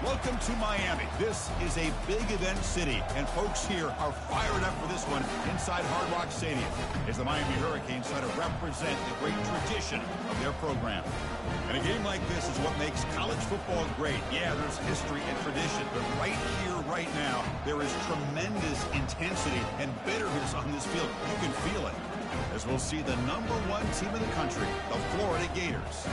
Welcome to Miami. This is a big event city, and folks here are fired up for this one inside Hard Rock Stadium as the Miami Hurricanes try to represent the great tradition of their program. And a game like this is what makes college football great. Yeah, there's history and tradition, but right here, right now, there is tremendous intensity and bitterness on this field. You can feel it. As we'll see the #1 team in the country, the Florida Gators,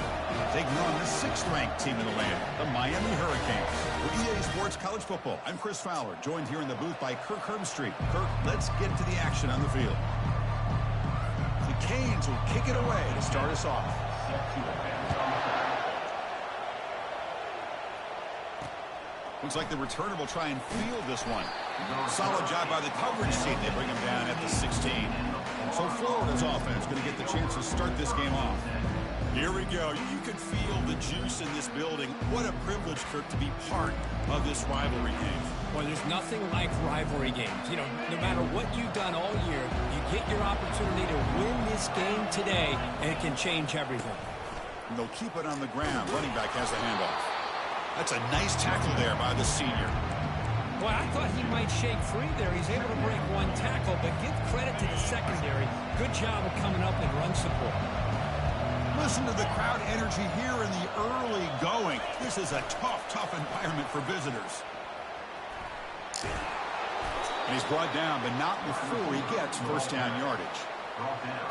taking on the 6th-ranked team in the land, the Miami Hurricanes. For EA Sports College Football, I'm Chris Fowler, joined here in the booth by Kirk Herbstreit. Kirk, let's get to the action on the field. The Canes will kick it away to start us off. Looks like the returner will try and field this one. Solid job by the coverage team. They bring him down at the 16. So Florida's offense going to get the chance to start this game off. Here we go. You can feel the juice in this building. What a privilege, Kirk, to be part of this rivalry game. Well, there's nothing like rivalry games. You know, no matter what you've done all year, you get your opportunity to win this game today, and it can change everything. And they'll keep it on the ground. Running back has the handoff. That's a nice tackle there by the senior. Well, I thought he might shake free there. He's able to break one tackle, but give credit to the secondary. Good job of coming up and run support. Listen to the crowd energy here in the early going. This is a tough environment for visitors. And he's brought down, but not before he gets first down yardage.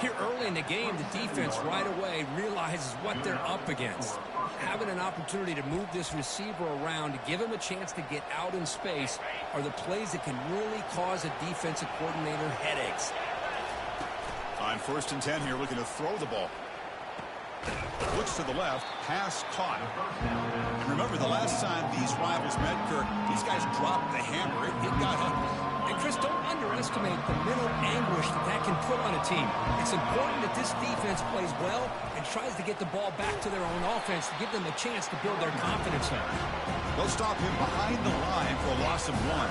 Here early in the game, the defense right away realizes what they're up against. Having an opportunity to move this receiver around to give him a chance to get out in space are the plays that can really cause a defensive coordinator headaches. On 1st and 10 here, looking to throw the ball. Looks to the left, pass caught. And remember, the last time these rivals met, Kirk, these guys dropped the hammer. It got ugly. And, Chris, don't underestimate the mental anguish that can put on a team. It's important that this defense plays well and tries to get the ball back to their own offense to give them a chance to build their confidence up. They'll stop him behind the line for a loss of 1.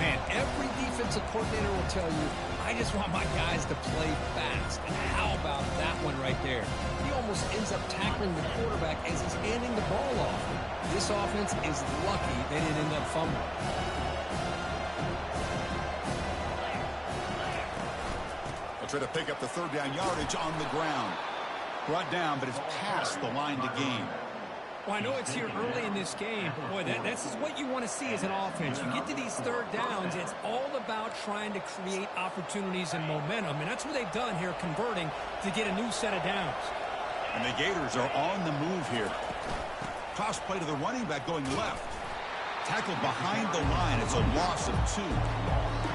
Man, every defensive coordinator will tell you, I just want my guys to play fast. And how about that one right there? He almost ends up tackling the quarterback as he's handing the ball off. This offense is lucky they didn't end up fumbling. Try to pick up the 3rd down yardage on the ground. Brought down, but it's past the line to gain. Well, I know it's here early in this game, but boy, that's what you want to see as an offense. You get to these 3rd downs, it's all about trying to create opportunities and momentum, and that's what they've done here, converting to get a new set of downs. And the Gators are on the move here. Toss play to the running back going left. Tackled behind the line. It's a loss of 2.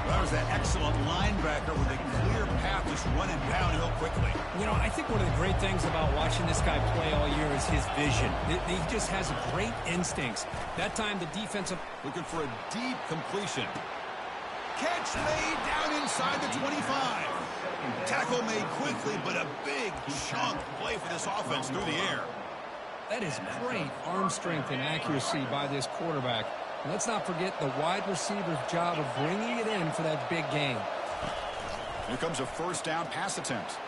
That was that excellent linebacker with a clear path just running downhill quickly. You know, I think one of the great things about watching this guy play all year is his vision. He just has great instincts. That time the defensive... Looking for a deep completion. Catch made down inside the 25. Tackle made quickly, but a big chunk play for this offense through the air. That is great arm strength and accuracy by this quarterback. And let's not forget the wide receiver's job of bringing it in for that big game. Here comes a 1st down pass attempt.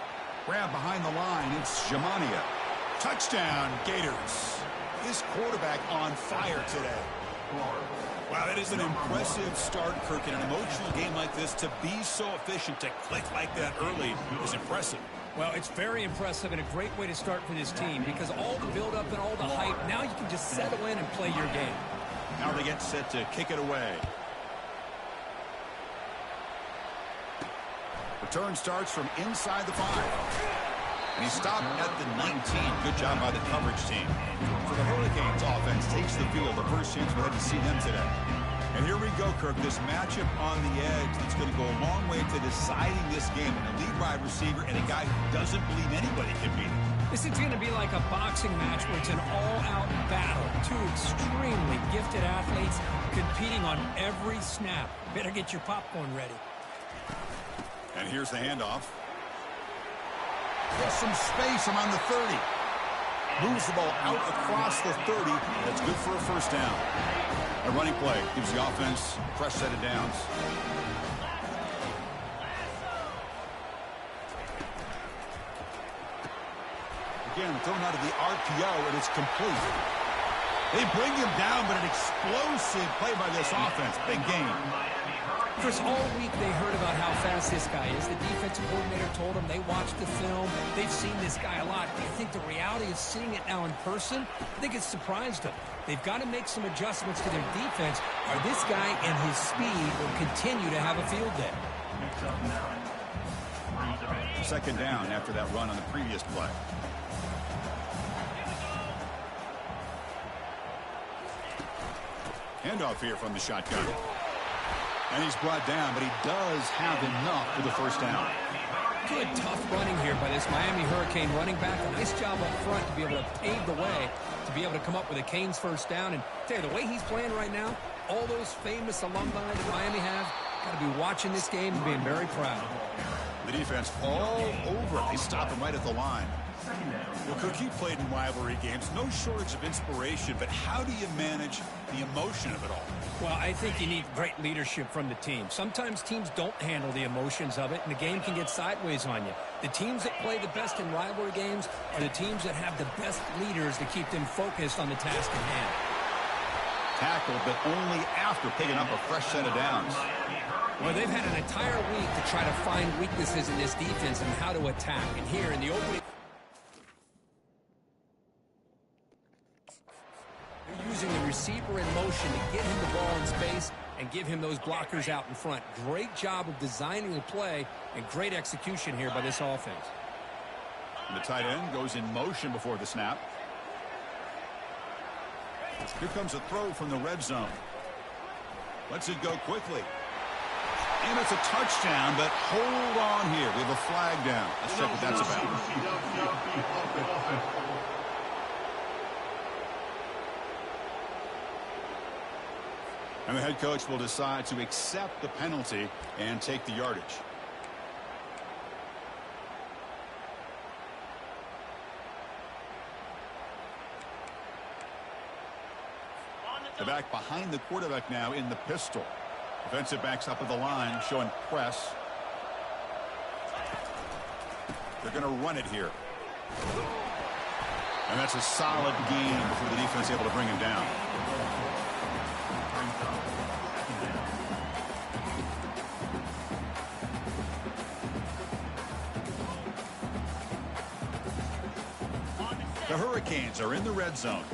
Grab behind the line. It's Jamania. Touchdown, Gators. This quarterback on fire today. Wow, that is an impressive start, Kirk. In an emotional game like this, to be so efficient, to click like that early is impressive. Well, it's very impressive and a great way to start for this team because all the build-up and all the hype, now you can just settle in and play your game. Now they get set to kick it away. Return starts from inside the 5. And he stopped at the 19. Good job by the coverage team. So the Hurricanes offense takes the field. The first chance we had to see them today. And here we go, Kirk. This matchup on the edge that's going to go a long way to deciding this game. An elite wide receiver and a guy who doesn't believe anybody can beat him. This is going to be like a boxing match where it's an all-out battle. 2 extremely gifted athletes competing on every snap. Better get your popcorn ready. And here's the handoff. There's some space around the 30. Moves the ball out across the 30. That's good for a 1st down. A running play gives the offense a fresh set of downs. Again, thrown out of the RPO, and it's complete. They bring him down, but an explosive play by this offense. Big game. Chris, all week they heard about how fast this guy is. The defensive coordinator told them they watched the film. They've seen this guy a lot. I think the reality of seeing it now in person, I think it's surprised them. They've got to make some adjustments to their defense, or this guy and his speed will continue to have a field day. Second down after that run on the previous play. Handoff here from the shotgun. And he's brought down, but he does have enough for the first down. Good tough running here by this Miami Hurricane running back. A nice job up front to be able to pave the way, to be able to come up with a Canes first down. And tell you, the way he's playing right now, all those famous alumni that Miami have, got to be watching this game and being very proud. The defense all over it. They stop him right at the line. Well, Cook, you played in rivalry games. No shortage of inspiration, but how do you manage the emotion of it all? Well, I think you need great leadership from the team. Sometimes teams don't handle the emotions of it, and the game can get sideways on you. The teams that play the best in rivalry games are the teams that have the best leaders to keep them focused on the task at hand. Tackled, but only after picking up a fresh set of downs. Well, they've had an entire week to try to find weaknesses in this defense and how to attack. And here in the opening, they're using the receiver in motion to get him the ball in space and give him those blockers out in front. Great job of designing the play and great execution here by this offense. And the tight end goes in motion before the snap. Here comes a throw from the red zone. Lets it go quickly. And it's a touchdown, but hold on here. We have a flag down. Let's check what that's about. And the head coach will decide to accept the penalty and take the yardage. The back behind the quarterback now in the pistol. Defensive backs up at the line, showing press. They're going to run it here. And that's a solid gain before the defense is able to bring him down. The Hurricanes are in the red zone.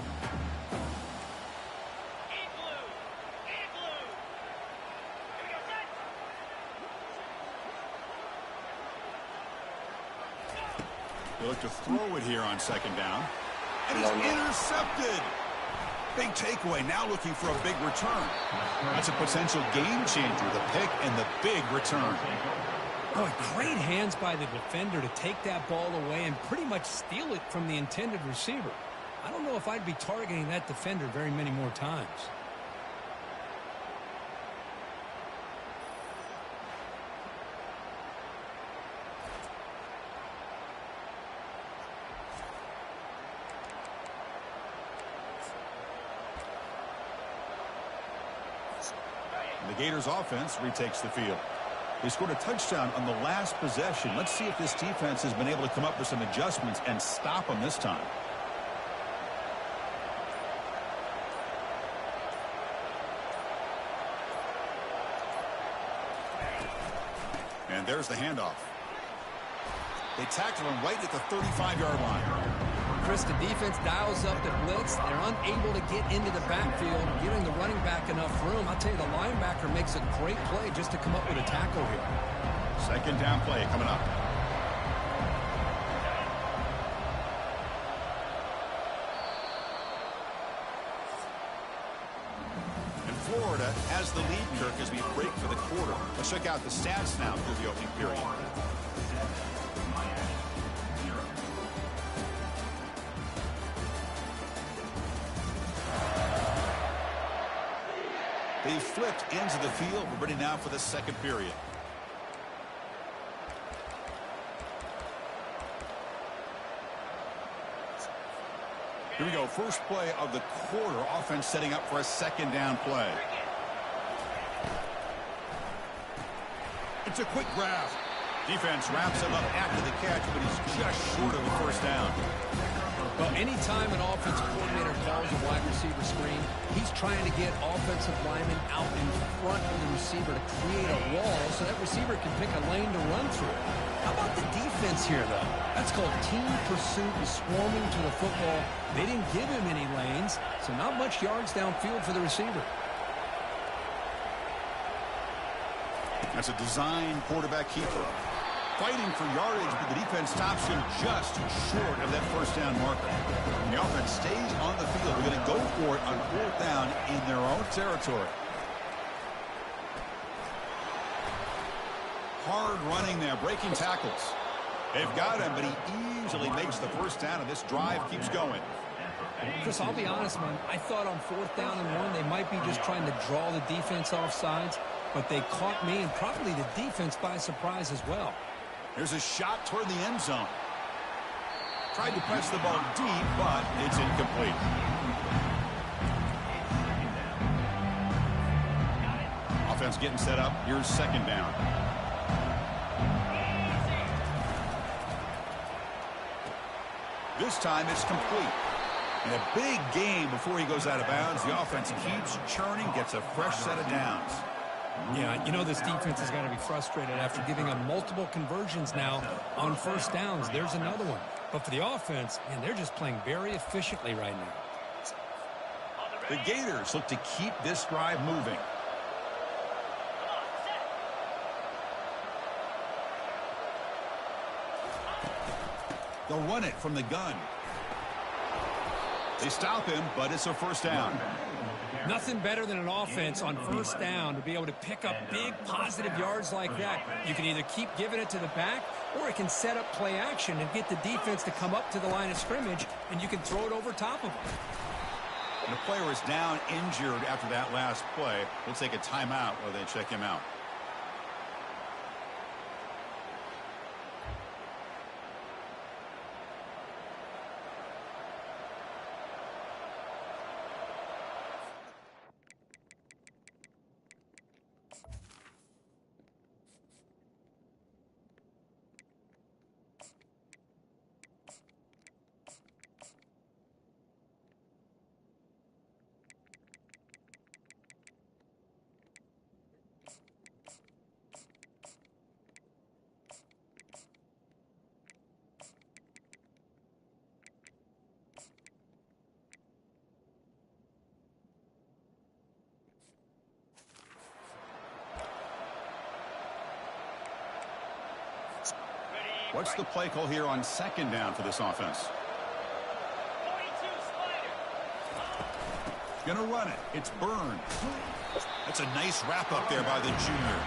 They look to throw it here on second down. And it's intercepted. Big takeaway. Now looking for a big return. That's a potential game changer. The pick and the big return. Boy, great hands by the defender to take that ball away and pretty much steal it from the intended receiver. I don't know if I'd be targeting that defender very many more times. The Gators offense retakes the field. They scored a touchdown on the last possession. Let's see if this defense has been able to come up with some adjustments and stop them this time. And there's the handoff. They tackle him right at the 35-yard line. Chris, the defense dials up the blitz. They're unable to get into the backfield, giving the running back enough room. I'll tell you, the linebacker makes a great play just to come up with a tackle here. Second down play coming up. And Florida has the lead, Kirk, as we break for the quarter. Let's check out the stats now through the opening period. They flipped into the field. We're ready now for the second period. Here we go. First play of the quarter. Offense setting up for a second down play. It's a quick grab. Defense wraps him up after the catch, but he's just short of the first down. Well, anytime an offensive coordinator calls a wide receiver screen, he's trying to get offensive linemen out in front of the receiver to create a wall so that receiver can pick a lane to run through. How about the defense here, though? That's called team pursuit and swarming to the football. They didn't give him any lanes, so not much yards downfield for the receiver. That's a design quarterback keeper. Fighting for yardage, but the defense stops him just short of that first down marker. And the offense stays on the field. They're going to go for it on fourth down in their own territory. Hard running there, breaking tackles. They've got him, but he easily makes the first down, and this drive keeps going. Chris, I'll be honest, man. I thought on fourth down and 1, they might be just trying to draw the defense off sides, but they caught me and probably the defense by surprise as well. Here's a shot toward the end zone. Tried to press the ball deep, but it's incomplete. Offense getting set up. Here's second down. This time it's complete. And a big gain before he goes out of bounds. The offense keeps churning, gets a fresh set of downs. Yeah, you know this defense has got to be frustrated after giving up multiple conversions now on first downs. There's another one. But for the offense, man, they're just playing very efficiently right now. The Gators look to keep this drive moving. They'll run it from the gun. They stop him, but it's a first down. Nothing better than an offense on first down to be able to pick up big positive yards like that. You can either keep giving it to the back, or it can set up play action and get the defense to come up to the line of scrimmage, and you can throw it over top of them. And the player is down injured after that last play. We'll take a timeout while they check him out. What's the play call here on second down for this offense? Gonna run it. It's Byrne. That's a nice wrap up there by the junior.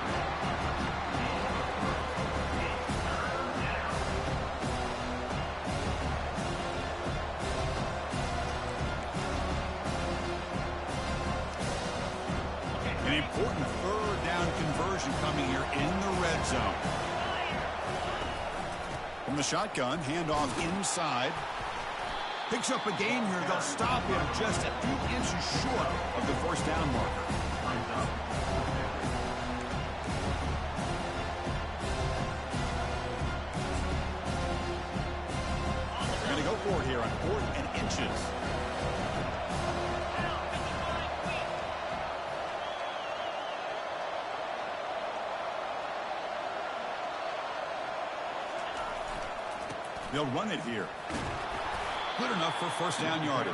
An important third down conversion coming here in the red zone. From the shotgun, handoff inside. Picks up a gain here. They'll stop him just a few inches short of the first down marker. They're going to go for it here on 4th and inches. They'll run it here. Good enough for first down yardage.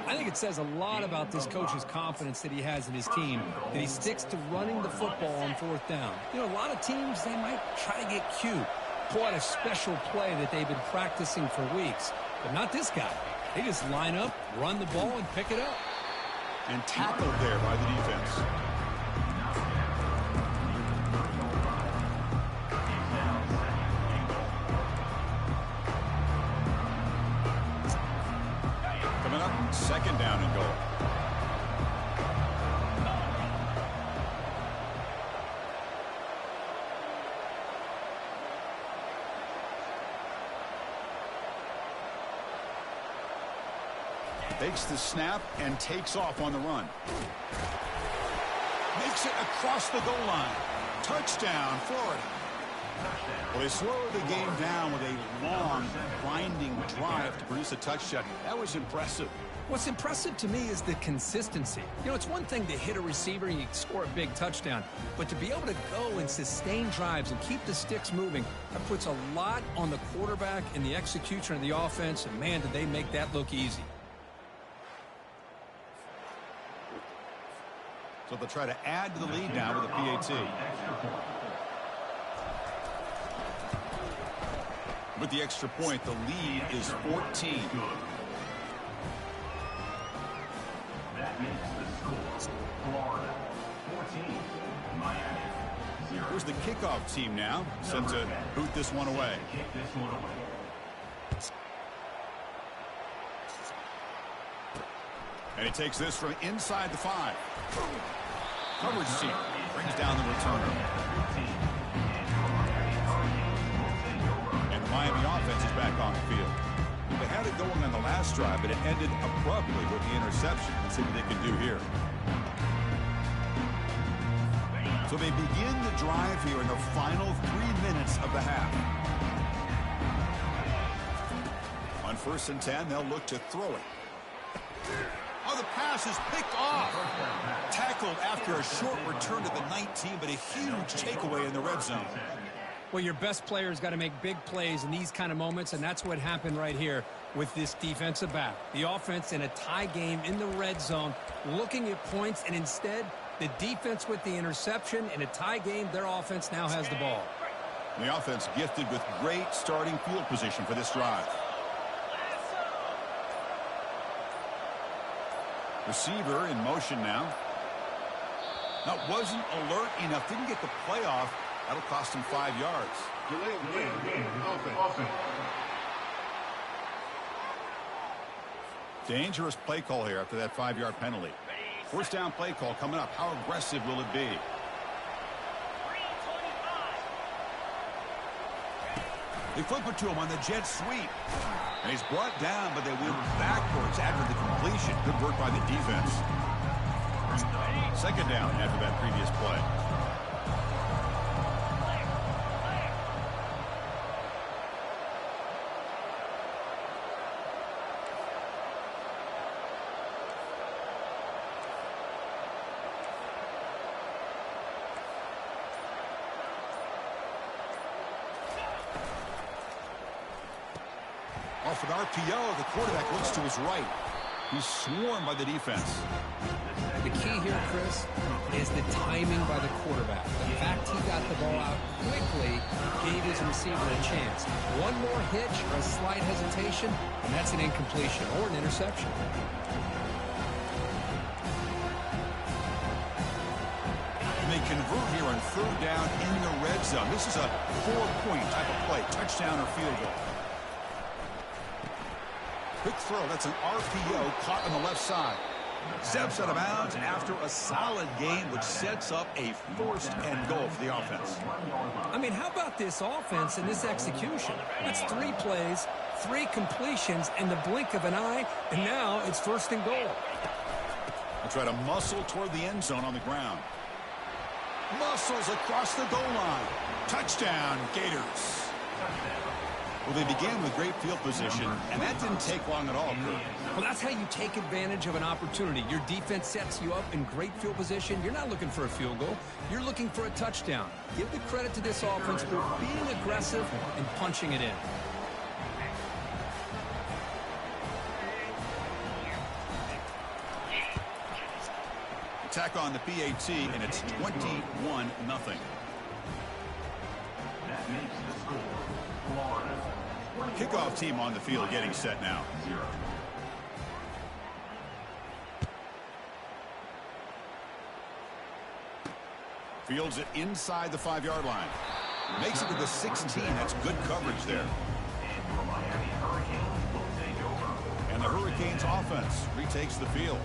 I think it says a lot about this coach's confidence that he has in his team, that he sticks to running the football on fourth down. You know, a lot of teams, they might try to get cute, pull out a special play that they've been practicing for weeks. But not this guy. They just line up, run the ball, and pick it up. And tackled there by the defense. Second down and goal. Takes the snap and takes off on the run. Makes it across the goal line. Touchdown, Florida. Well, they slowed the game down with a long, grinding drive to produce a touchdown. That was impressive. What's impressive to me is the consistency. You know, it's one thing to hit a receiver and you score a big touchdown, but to be able to go and sustain drives and keep the sticks moving, that puts a lot on the quarterback and the execution of the offense, and man, did they make that look easy. So they'll try to add to the lead now with a PAT. With the extra point, the lead is 14. That makes the score Florida 14, Miami 0. Here's the kickoff team now, sent to boot this one away. Kick this one away. And he takes this from inside the 5. Coverage team brings down the returner. And the Miami offense is back on the field. They had it going on the last drive, but it ended abruptly with the interception. Let's see what they can do here. So they begin the drive here in the final 3 minutes of the half. On 1st and 10, they'll look to throw it. Oh, the pass is picked off. Tackled after a short return to the 19, but a huge takeaway in the red zone. Well, your best player's got to make big plays in these kind of moments, and that's what happened right here with this defensive back. The offense in a tie game in the red zone, looking at points, and instead, the defense with the interception. In a tie game, their offense now has the ball. The offense gifted with great starting field position for this drive. Receiver in motion now. Now, wasn't alert enough. Didn't get the play off. That'll cost him 5 yards. Dangerous play call here after that 5-yard penalty. 1st down play call coming up. How aggressive will it be? They flip it to him on the jet sweep. And he's brought down, but they went backwards after the completion. Good work by the defense. 2nd down after that previous play. Off an RPO, the quarterback looks to his right. He's swarmed by the defense. The key here, Chris, is the timing by the quarterback. The fact he got the ball out quickly gave his receiver a chance. One more hitch or a slight hesitation, and that's an incompletion or an interception. And they convert here on 3rd down in the red zone. This is a 4-point type of play, touchdown or field goal. Quick throw. That's an RPO caught on the left side. Steps out of bounds after a solid game, which sets up a 1st and goal for the offense. I mean, how about this offense and this execution? It's 3 plays, 3 completions in the blink of an eye, and now it's 1st and goal. They'll try to muscle toward the end zone on the ground. Muscles across the goal line. Touchdown, Gators. Well, they began with great field position, and that didn't take long at all, Kurt. Well, that's how you take advantage of an opportunity. Your defense sets you up in great field position. You're not looking for a field goal. You're looking for a touchdown. Give the credit to this offense for being aggressive and punching it in. Attack on the PAT, and it's 21-0. That makes the score Florida. Kickoff team on the field getting set now. 0. Fields it inside the 5-yard line. Makes it to the 16. That's good coverage there. And the Hurricanes offense retakes the field.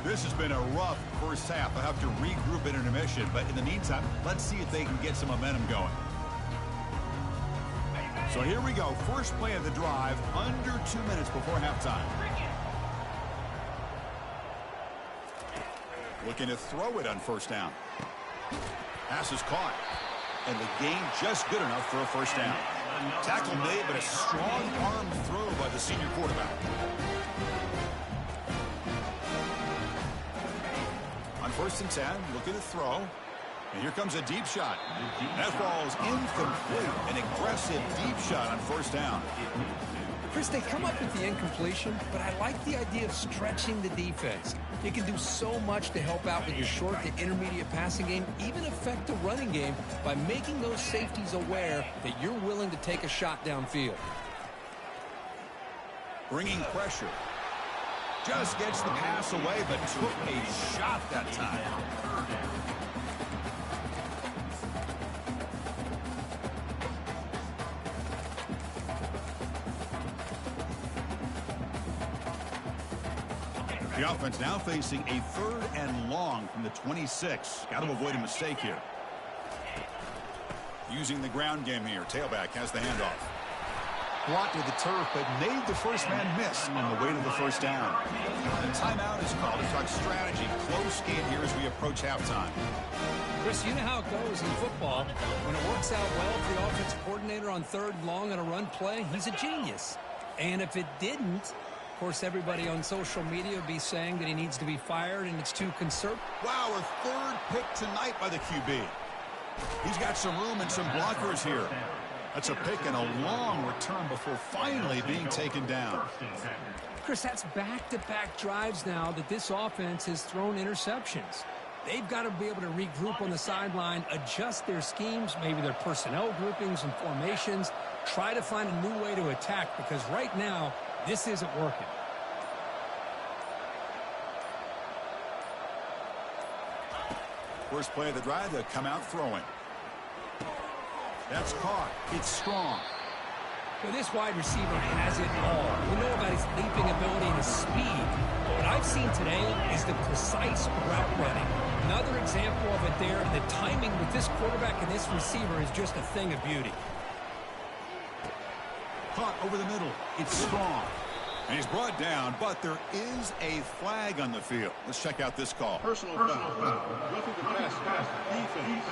This has been a rough first half. They'll have to regroup in intermission, but in the meantime, let's see if they can get some momentum going. So here we go. First play of the drive, under 2 minutes before halftime. Looking to throw it on 1st down. Pass is caught. and the gain just good enough for a first down. Tackle made, but a strong arm throw by the senior quarterback. On 1st and 10, looking to throw. And here comes a deep shot. That ball is incomplete. An aggressive deep shot on 1st down. Chris, they come up with the incompletion, but I like the idea of stretching the defense. You can do so much to help out with your short to intermediate passing game, even affect the running game by making those safeties aware that you're willing to take a shot downfield. Bringing pressure. Just gets the pass away, but took a shot that time. The offense now facing a 3rd and long from the 26. Got to avoid a mistake here. Using the ground game here. Tailback has the handoff. Blocked with the turf, but made the first man miss on the way to the first down. The timeout is called to talk strategy. Close game here as we approach halftime. Chris, you know how it goes in football. When it works out well for the offensive coordinator on 3rd and long on a run play, he's a genius. And if it didn't, of course, everybody on social media would be saying that he needs to be fired and it's too conservative. Wow, a 3rd pick tonight by the QB. He's got some room and some blockers here. That's a pick and a long return before finally being taken down. Chris, that's back-to-back drives now that this offense has thrown interceptions. They've got to be able to regroup on the sideline, adjust their schemes, maybe their personnel groupings and formations, try to find a new way to attack because right now, this isn't working. First play of the drive, they'll come out throwing. That's caught. It's strong. Well, this wide receiver has it all. We know about his leaping ability and his speed. But what I've seen today is the precise route running. Another example of it there, and the timing with this quarterback and this receiver is just a thing of beauty. Caught over the middle. It's strong. And he's brought down, but there is a flag on the field. Let's check out this call. Personal foul. Roughing the passer. Defense.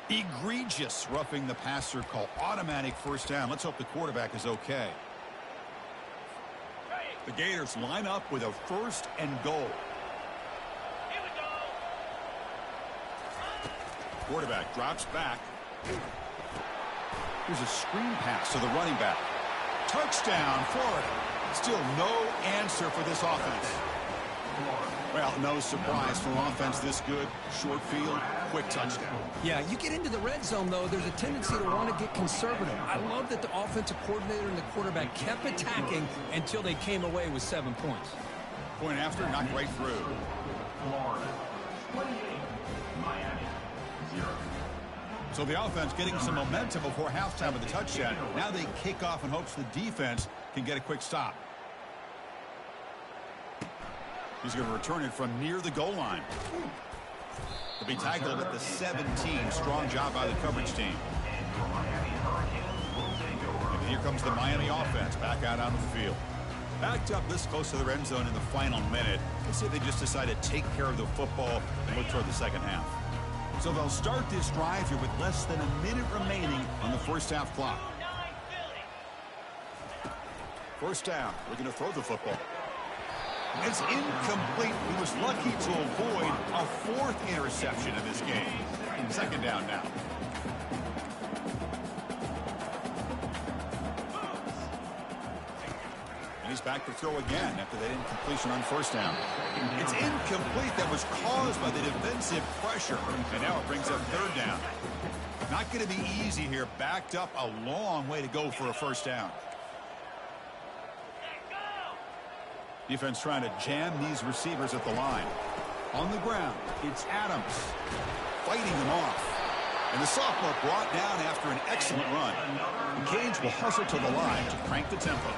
Egregious roughing the passer call. Automatic first down. Let's hope the quarterback is okay. The Gators line up with a 1st and goal. Here we go. Quarterback drops back. Here's a screen pass to the running back. Touchdown, Florida. Still no answer for this offense. Well, no surprise from offense this good. Short field, quick touchdown. Yeah, you get into the red zone, though, there's a tendency to want to get conservative. I love that the offensive coordinator and the quarterback kept attacking until they came away with 7 points. Point after, knocked right through. Florida 28, Miami 0. So the offense getting some momentum before halftime with the touchdown. Now they kick off in hopes the defense can get a quick stop. He's going to return it from near the goal line. He'll be tackled at the 17. Strong job by the coverage team. And here comes the Miami offense back out on the field. Backed up this close to the end zone in the final minute. Let's see if they just decide to take care of the football and look toward the second half. So they'll start this drive here with less than a minute remaining on the first half clock. First down. We're going to throw the football. It's incomplete. He was lucky to avoid a 4th interception in this game. Second down now. And he's back to throw again after that incompletion on first down. It's incomplete. That was caused by the defensive pressure. And now it brings up 3rd down. Not going to be easy here. Backed up a long way to go for a first down. Defense trying to jam these receivers at the line. On the ground, it's Adams fighting them off. And the sophomore brought down after an excellent run. The Canes will hustle to the line to crank the tempo.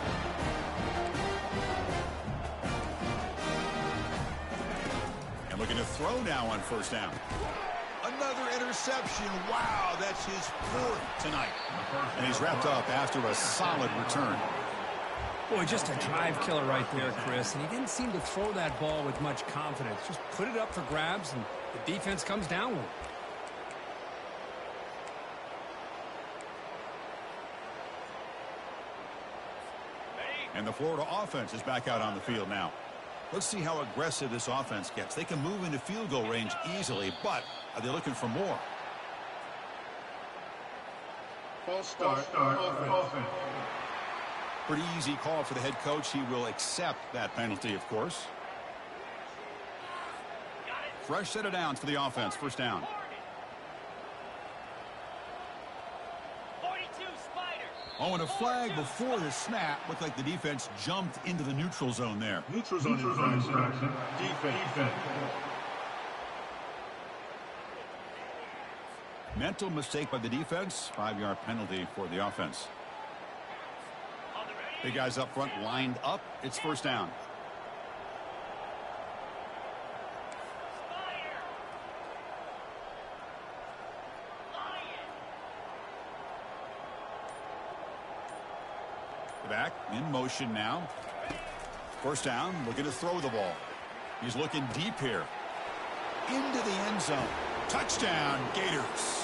And looking to throw now on first down. Another interception. Wow, that's his 4th tonight. And he's wrapped up after a solid return. Boy, just a drive killer right there, Chris. And he didn't seem to throw that ball with much confidence. Just put it up for grabs and The defense comes down with it. And the Florida offense is back out on the field now. Let's see how aggressive this offense gets. They can move into field goal range easily, but are they looking for more? False start. Offense. Pretty easy call for the head coach. He will accept that penalty, of course. Fresh set of downs for the offense. First down. 42 Spider. Oh, and a flag before the snap. Looked like the defense jumped into the neutral zone there. Neutral zone infraction. Defense. Mental mistake by the defense. 5-yard penalty for the offense. Big guys up front lined up. It's first down. Back in motion now. First down, looking to throw the ball. He's looking deep here. Into the end zone. Touchdown, Gators.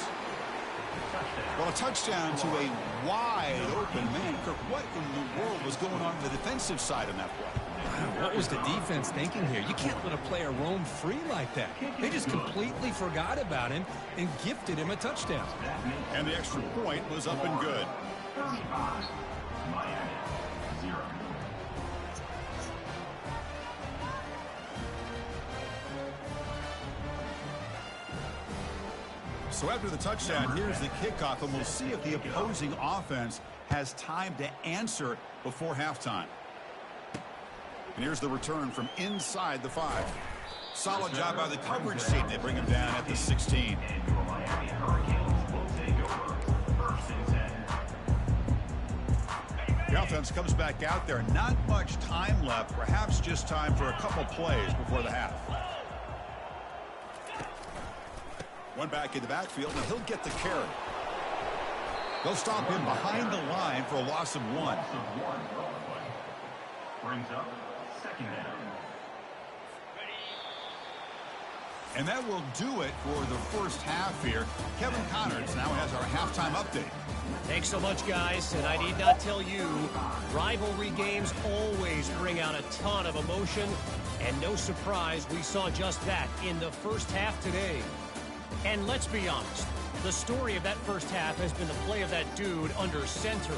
Well, a touchdown to a wide open man. Kirk, what in the world was going on the defensive side on that play? What was the defense thinking here? You can't let a player roam free like that. They just completely forgot about him and gifted him a touchdown. And the extra point was up and good. 35. Miami, 0. So after the touchdown, here's the kickoff, and we'll see if the opposing offense has time to answer before halftime. And here's the return from inside the 5. Solid job by the coverage team. They bring him down at the 16. And your Miami Hurricanes will take over. First and 10. The offense comes back out there. Not much time left. Perhaps just time for a couple plays before the half. One back in the backfield, and he'll get the carry. They'll stop him behind the line for a loss of 1. Brings up second down. And that will do it for the first half here. Kevin Connors now has our halftime update. Thanks so much, guys. And I need not tell you, rivalry games always bring out a ton of emotion. And no surprise, we saw just that in the first half today. And let's be honest, the story of that first half has been the play of that dude under center.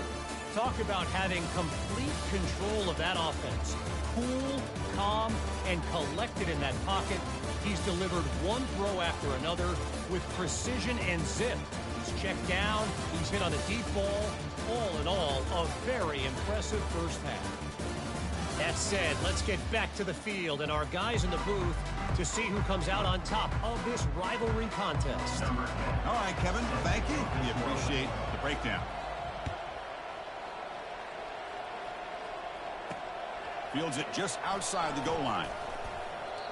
Talk about having complete control of that offense. Cool, calm, and collected in that pocket. He's delivered one throw after another with precision and zip. He's checked down, he's hit on a deep ball. All in all, a very impressive first half. That said, let's get back to the field and our guys in the booth to see who comes out on top of this rivalry contest. All right, Kevin, thank you. We appreciate the breakdown. Fields it just outside the goal line.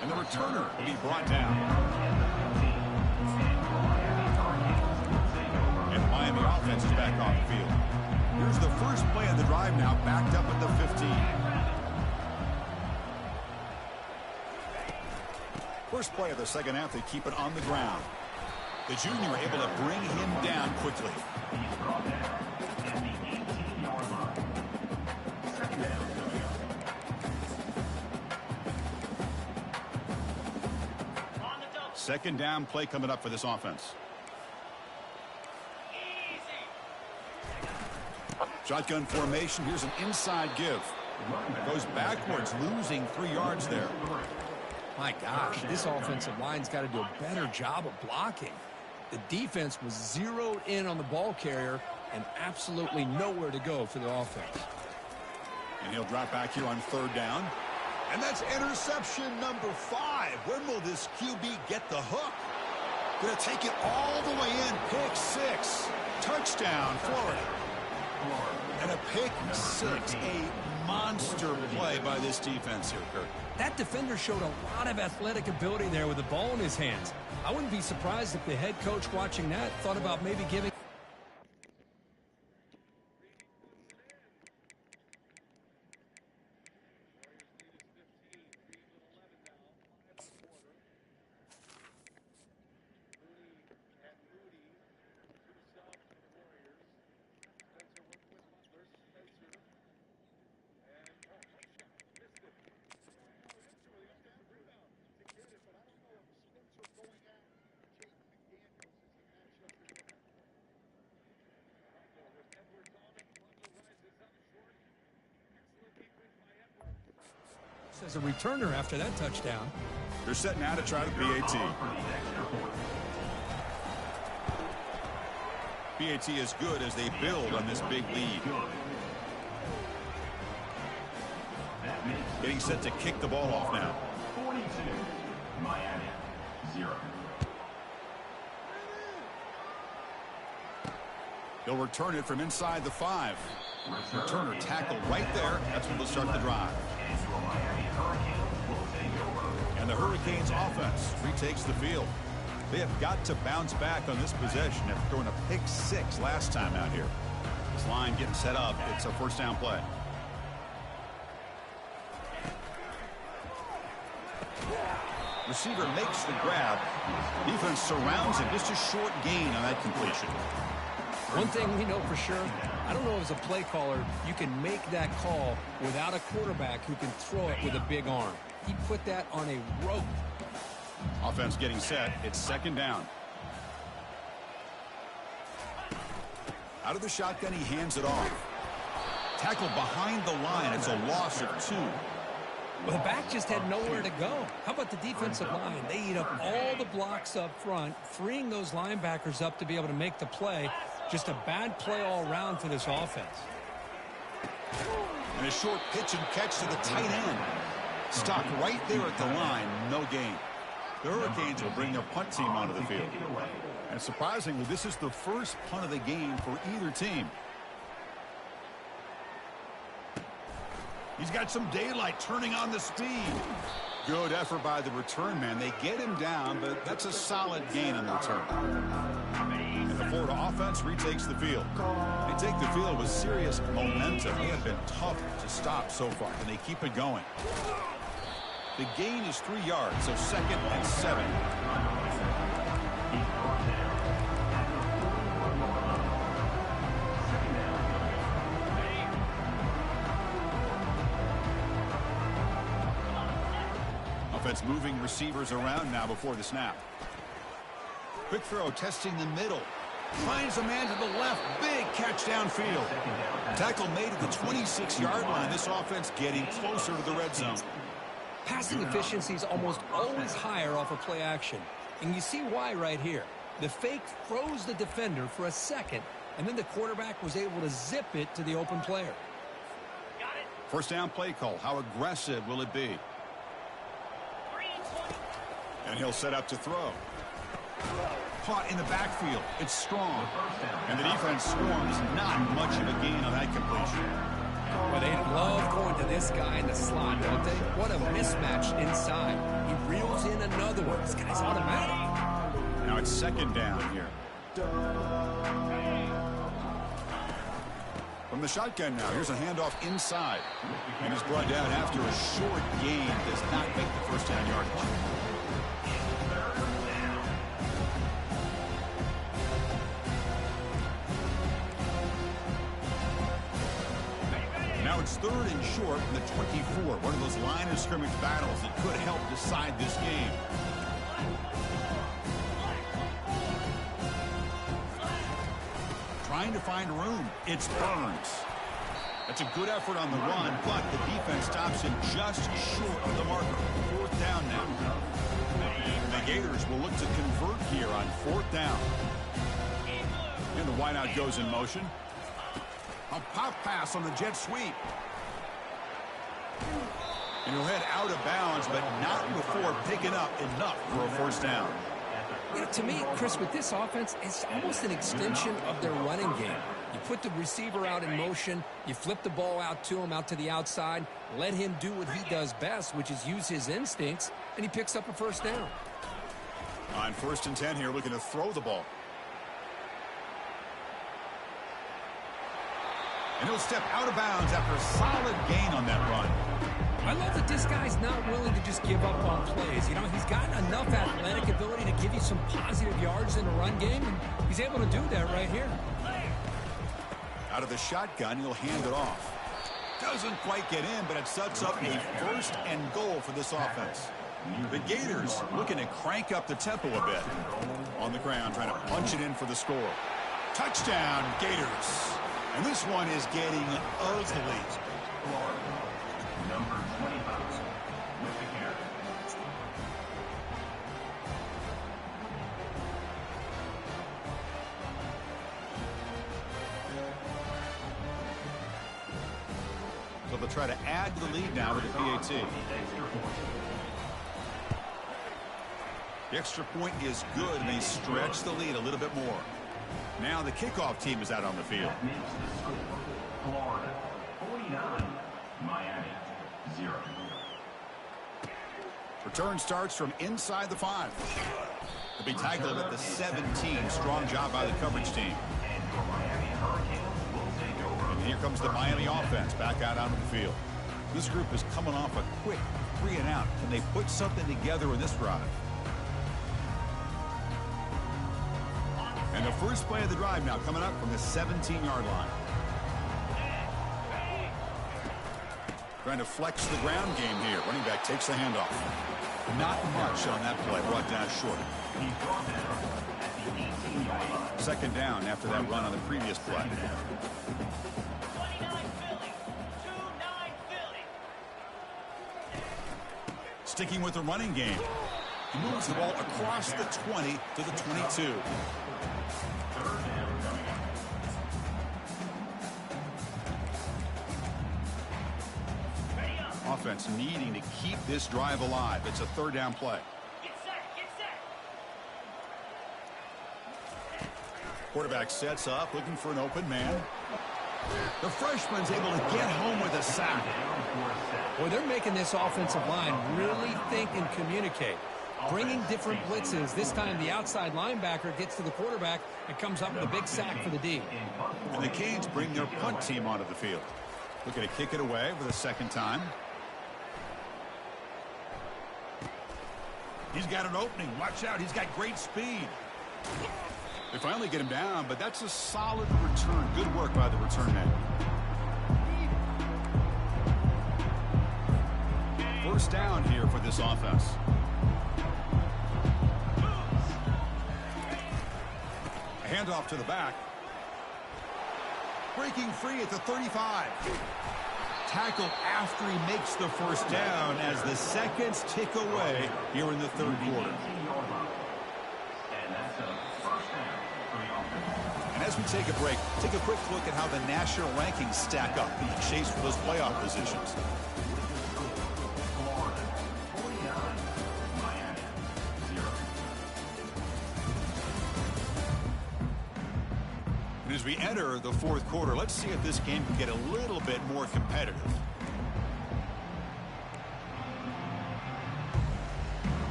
And the returner will be brought down. And the Miami offense is back on the field. Here's the first play of the drive now, backed up at the 15. First play of the second half, they keep it on the ground. The junior able to bring him down quickly. He's brought down at the 18-yard line. Second down. Second down play coming up for this offense. Shotgun formation. Here's an inside give. Goes backwards, losing 3 yards there. My gosh, this offensive line's got to do a better job of blocking. The defense was zeroed in on the ball carrier and absolutely nowhere to go for the offense. And he'll drop back here on third down. And that's interception number 5. When will this QB get the hook? Gonna take it all the way in. Pick 6. Touchdown, Florida. And a pick 6. A monster play by this defense here, Kirk. That defender showed a lot of athletic ability there with the ball in his hands. I wouldn't be surprised if the head coach watching that thought about maybe giving As a returner after that touchdown. They're set now to try the PAT. PAT is good as they build on this big lead. Getting set to kick the ball off now. 42, Miami, 0. He'll return it from inside the 5. Returner tackled right there. That's when they'll start the drive. And the Hurricanes offense retakes the field. They have got to bounce back on this possession after throwing a pick 6 last time out here. This line getting set up. It's a first down play. Receiver makes the grab. Defense surrounds him. Just a short gain on that completion. One thing we know for sure, I don't know as a play caller, you can make that call without a quarterback who can throw it with a big arm. He put that on a rope. Offense getting set. It's second down. Out of the shotgun, he hands it off. Tackled behind the line. It's a loss of 2. Well, the back just had nowhere to go. How about the defensive line? They eat up all the blocks up front, freeing those linebackers up to be able to make the play. Just a bad play all around for this offense. And a short pitch and catch to the tight end. Stopped right there at the line. No gain. The Hurricanes will bring their punt team onto the field. And surprisingly, this is the first punt of the game for either team. He's got some daylight, turning on the speed. Good effort by the return man. They get him down, but that's a solid gain in the return. And the Florida offense retakes the field. They take the field with serious momentum. They have been tough to stop so far, and they keep it going. The gain is 3 yards, so second and 7. Offense moving receivers around now before the snap. Quick throw, testing the middle. Finds a man to the left. Big catch downfield. Tackle made at the 26-yard line. This offense getting closer to the red zone. Passing efficiency is almost always higher off of play action. And you see why right here. The fake froze the defender for a second, and then the quarterback was able to zip it to the open player. First down play call. How aggressive will it be? And he'll set up to throw. Caught in the backfield. It's strong. And the defense swarms. Not much of a gain on that completion. Well, they love going to this guy in the slot, don't they? What a mismatch inside. He reels in another one. This guy's automatic. Now it's second down here. From the shotgun now, here's a handoff inside. And he's brought down after a short gain. Does not make the first down yardage. Now it's third and short from the 24. One of those line of scrimmage battles that could help decide this game. Trying to find room. It's Burns. That's a good effort on the run, but the defense stops him just short of the marker. Fourth down now. The Gators will look to convert here on fourth down. And the wideout goes in motion. A pop pass on the jet sweep. And he'll head out of bounds, but not before picking up enough for a first down. You know, to me, Chris, with this offense, it's almost an extension of their running game. You put the receiver out in motion, you flip the ball out to him, out to the outside, let him do what he does best, which is use his instincts, and he picks up a first down. On first and 10 here, looking to throw the ball. And he'll step out of bounds after a solid gain on that run. I love that this guy's not willing to just give up on plays. You know, he's got enough athletic ability to give you some positive yards in the run game, and he's able to do that right here. Out of the shotgun, he'll hand it off. Doesn't quite get in, but it sets up a first and goal for this offense. The Gators looking to crank up the tempo a bit. On the ground, trying to punch it in for the score. Touchdown, Gators. And this one is getting ugly. Number 25. with the carry. So they'll try to add to the lead now with the PAT. The extra point is good, and they stretch the lead a little bit more. Now the kickoff team is out on the field. That makes the score Florida 49, Miami 0. Return starts from inside the 5. They'll be tackled at the 17. Strong job by the coverage team. And your Miami Hurricanes will take over. And here comes the Miami offense back out onto the field. This group is coming off a quick 3 and out. Can they put something together in this drive? And the first play of the drive now coming up from the 17-yard line. Trying to flex the ground game here. Running back takes the handoff. Not much on that play. Brought down short. He's brought down at the 18-yard line. Second down after that run on the previous play. 29 Philly. 2-9 Philly. Sticking with the running game. He moves the ball across the 20 to the 22. Third down coming up. Ready up. Offense needing to keep this drive alive. It's a third down play. Get set. Get set. Quarterback sets up, looking for an open man. The freshman's able to get home with a sack. Down for a set. Boy, they're making this offensive line really think and communicate. Bringing different blitzes. This time the outside linebacker gets to the quarterback and comes up with a big sack for the D. And the Canes bring their punt team onto the field. Looking to kick it away for the second time. He's got an opening. Watch out. He's got great speed. They finally get him down, but that's a solid return. Good work by the return man. First down here for this offense. A handoff to the back. Breaking free at the 35. Tackled after he makes the first down as the seconds tick away here in the third quarter. 18-yard line. And that's a first down for the offense. And as we take a break, take a quick look at how the national rankings stack up in the chase for those playoff positions. Florida 49, Miami 0. And as we enter the fourth quarter, let's see if this game can get a little bit more competitive.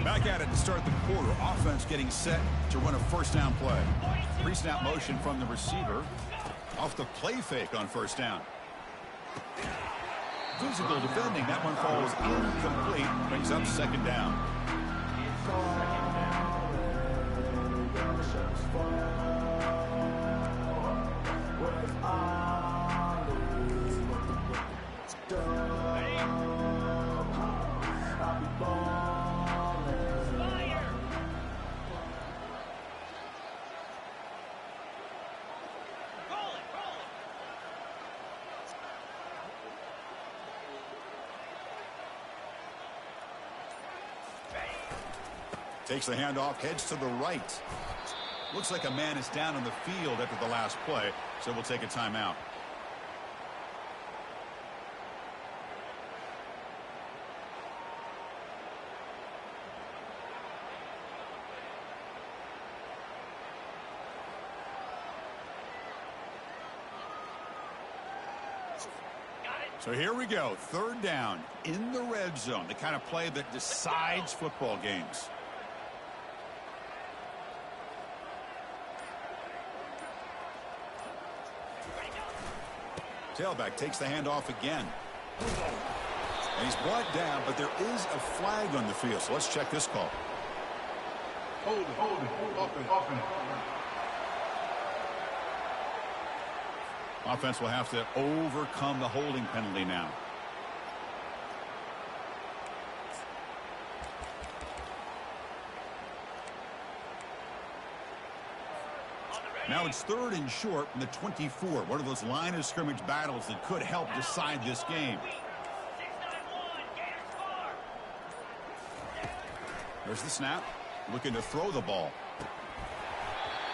Back at it to start the quarter. Offense getting set to run a first down play. Pre-snap motion from the receiver. Off the play fake on first down. Physical defending. That one falls incomplete. Brings up second down. Takes the handoff, heads to the right. Looks like a man is down on the field after the last play, so we'll take a timeout. So here we go, third down in the red zone, the kind of play that decides football games. Tailback takes the handoff again. And he's brought down, but there is a flag on the field, so let's check this call. Hold it. Offense. Offense will have to overcome the holding penalty now. On the Now it's 3rd and short from the 24. One of those line of scrimmage battles that could help decide this game. 6-9-1, Gators score. There's the snap. Looking to throw the ball.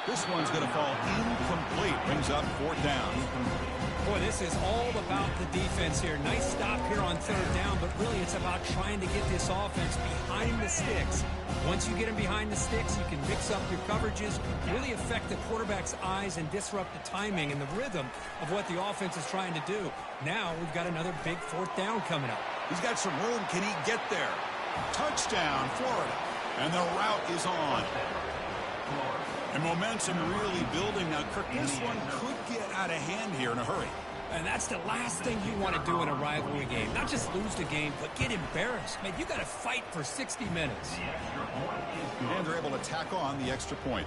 This one's going to fall incomplete. Brings up 4th down. Boy, this is all about the defense here. Nice stop here on 3rd down, but really it's about trying to get this offense behind the sticks. Once you get them behind the sticks, you can mix up your coverages, really affect the quarterback's eyes and disrupt the timing and the rhythm of what the offense is trying to do. Now we've got another big 4th down coming up. He's got some room. Can he get there? Touchdown, Florida. And the route is on. And momentum really building now. Kirk, this one could get out of hand here in a hurry. And that's the last thing you want to do in a rivalry game. Not just lose the game, but get embarrassed. Man, you got to fight for 60 minutes. And they're able to tack on the extra point.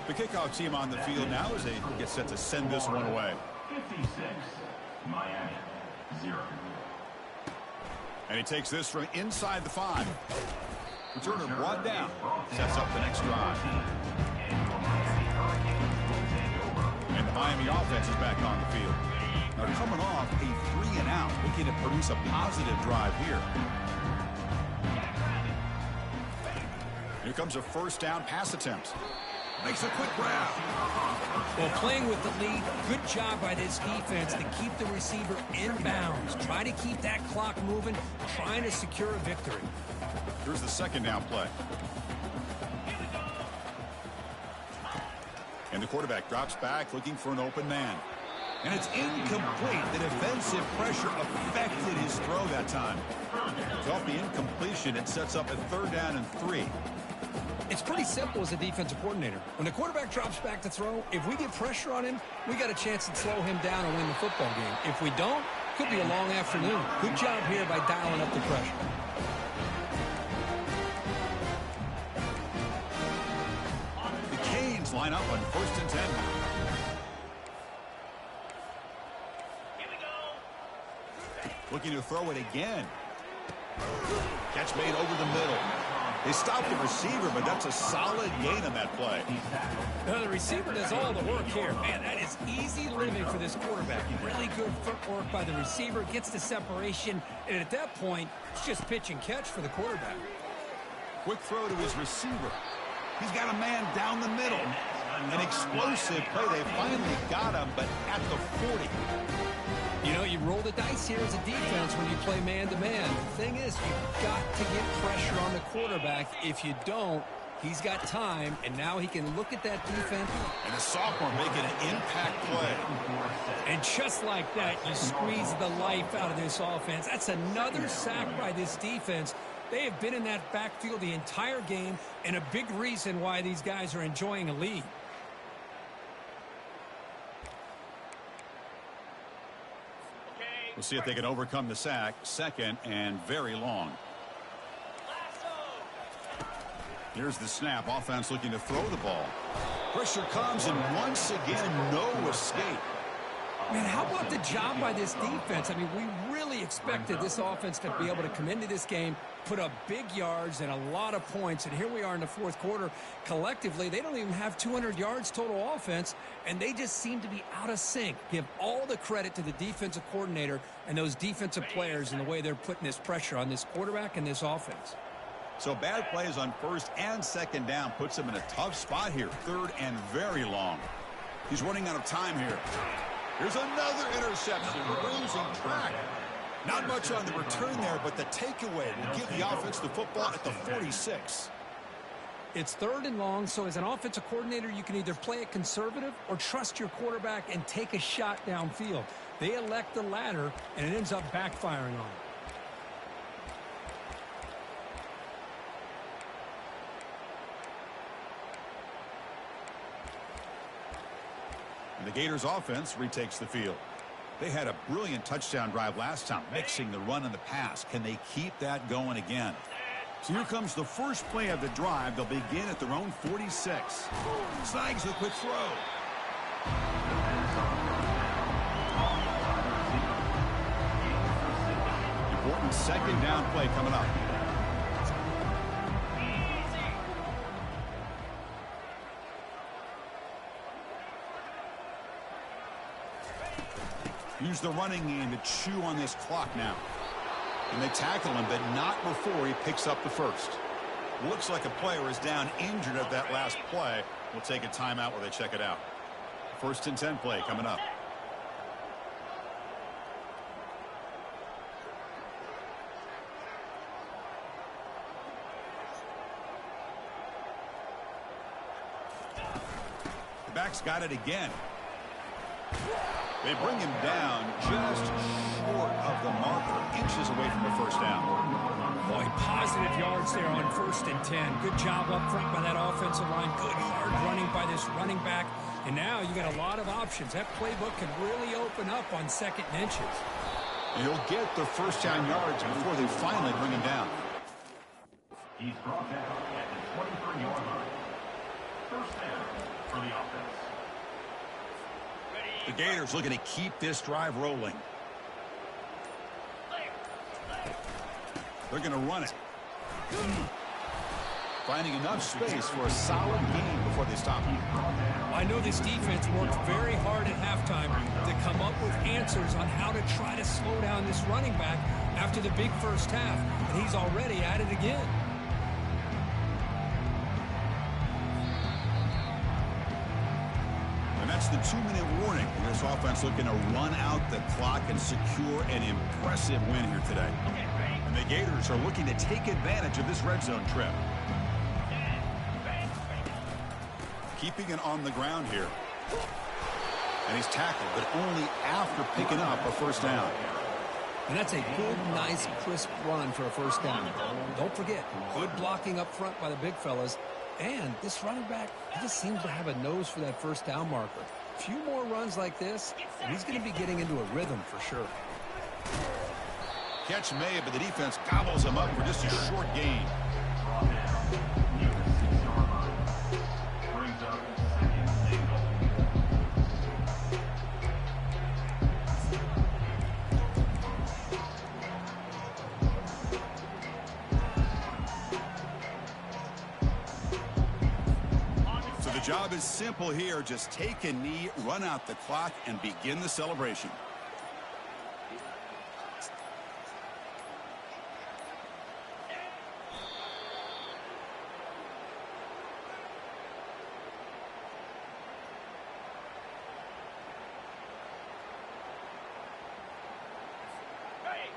The kickoff team on the field now as they get set to send this one away. 56, Miami, 0. And he takes this from inside the 5. Returner brought down. Sets up the next drive. And the Miami offense is back on the field. Now coming off a 3 and out, looking to produce a positive drive here. Here comes a 1st down pass attempt. Makes a quick grab. Well, playing with the lead, good job by this defense to keep the receiver in bounds. Try to keep that clock moving, trying to secure a victory. Here's the 2nd down play. And the quarterback drops back looking for an open man. And it's incomplete. The defensive pressure affected his throw that time. So off the incompletion, it sets up a 3rd down and 3. It's pretty simple as a defensive coordinator. When the quarterback drops back to throw, if we get pressure on him, we got a chance to slow him down and win the football game. If we don't, could be a long afternoon. Good job here by dialing up the pressure. The Canes line up on 1st and 10 now. Here we go. Looking to throw it again. Catch made over the middle. They stopped the receiver, but that's a solid gain on that play. Now, the receiver does all the work here. Man, that is easy living for this quarterback. Really good footwork by the receiver. Gets the separation. And at that point, it's just pitch and catch for the quarterback. Quick throw to his receiver. He's got a man down the middle. An explosive play. They finally got him, but at the 40. You know, you roll the dice here as a defense when you play man-to-man. The thing is, you've got to get pressure on the quarterback. If you don't, he's got time, and now he can look at that defense. And the sophomore making an impact play. And just like that, you squeeze the life out of this offense. That's another sack by this defense. They have been in that backfield the entire game, and a big reason why these guys are enjoying a lead. We'll see if they can overcome the sack. 2nd and very long. Here's the snap. Offense looking to throw the ball. Pressure comes, and once again, no escape. Man, how about the job by this defense? I mean, we really expected this offense to be able to come into this game, put up big yards and a lot of points, and here we are in the 4th quarter. Collectively, they don't even have 200 yards total offense, and they just seem to be out of sync. Give all the credit to the defensive coordinator and those defensive players in the way they're putting this pressure on this quarterback and this offense. So bad plays on 1st and 2nd down puts him in a tough spot here. 3rd and very long. He's running out of time here. Here's another interception, losing track. Not much on the return there, but the takeaway will give the offense the football at the 46. It's 3rd and long, so as an offensive coordinator, you can either play it conservative or trust your quarterback and take a shot downfield. They elect the latter, and it ends up backfiring on them. And the Gators offense retakes the field. They had a brilliant touchdown drive last time, mixing the run and the pass. Can they keep that going again? So here comes the first play of the drive. They'll begin at their own 46. Snags a quick throw. Important 2nd down play coming up. Use the running game to chew on this clock now. And they tackle him, but not before he picks up the first. Looks like a player is down injured at that last play. We'll take a timeout while they check it out. First and 10 play coming up. The back's got it again. They bring him down just short of the marker, inches away from the first down. Boy, positive yards there on 1st and 10. Good job up front by that offensive line. Good hard running by this running back. And now you got a lot of options. That playbook can really open up on 2nd and inches. And he'll get the first down yards before they finally bring him down. He's brought down at the 23-yard line. First down for the offense. The Gators looking to keep this drive rolling. They're going to run it. Finding enough space for a solid game before they stop him. I know this defense worked very hard at halftime to come up with answers on how to try to slow down this running back after the big first half, and he's already at it again. And that's the 2-minute warning. This offense looking to run out the clock and secure an impressive win here today. And the Gators are looking to take advantage of this red zone trip. Keeping it on the ground here. And he's tackled, but only after picking up a first down. And that's a good, nice, crisp run for a first down. Don't forget, good blocking up front by the big fellas. And this running back, he just seems to have a nose for that first down marker. A few more runs like this, and he's going to be getting into a rhythm for sure. Catch made, but the defense gobbles him up for just a short gain. Brings up 2nd and goal. So the job is simple here. Just take a knee, run out the clock, and begin the celebration.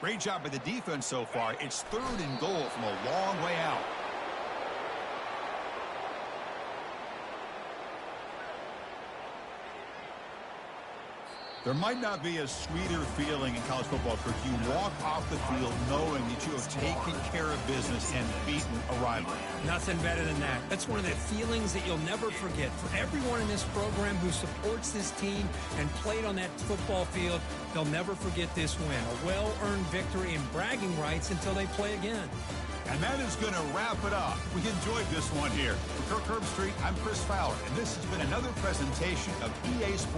Great job by the defense so far. It's 3rd and goal from a long way out. There might not be a sweeter feeling in college football, Kirk. You walk off the field knowing that you have taken care of business and beaten a rival. Nothing better than that. That's one of the feelings that you'll never forget. For everyone in this program who supports this team and played on that football field, they'll never forget this win. A well-earned victory and bragging rights until they play again. And that is going to wrap it up. We enjoyed this one here. For Kirk Herbstreit, I'm Chris Fowler, and this has been another presentation of EA Sports.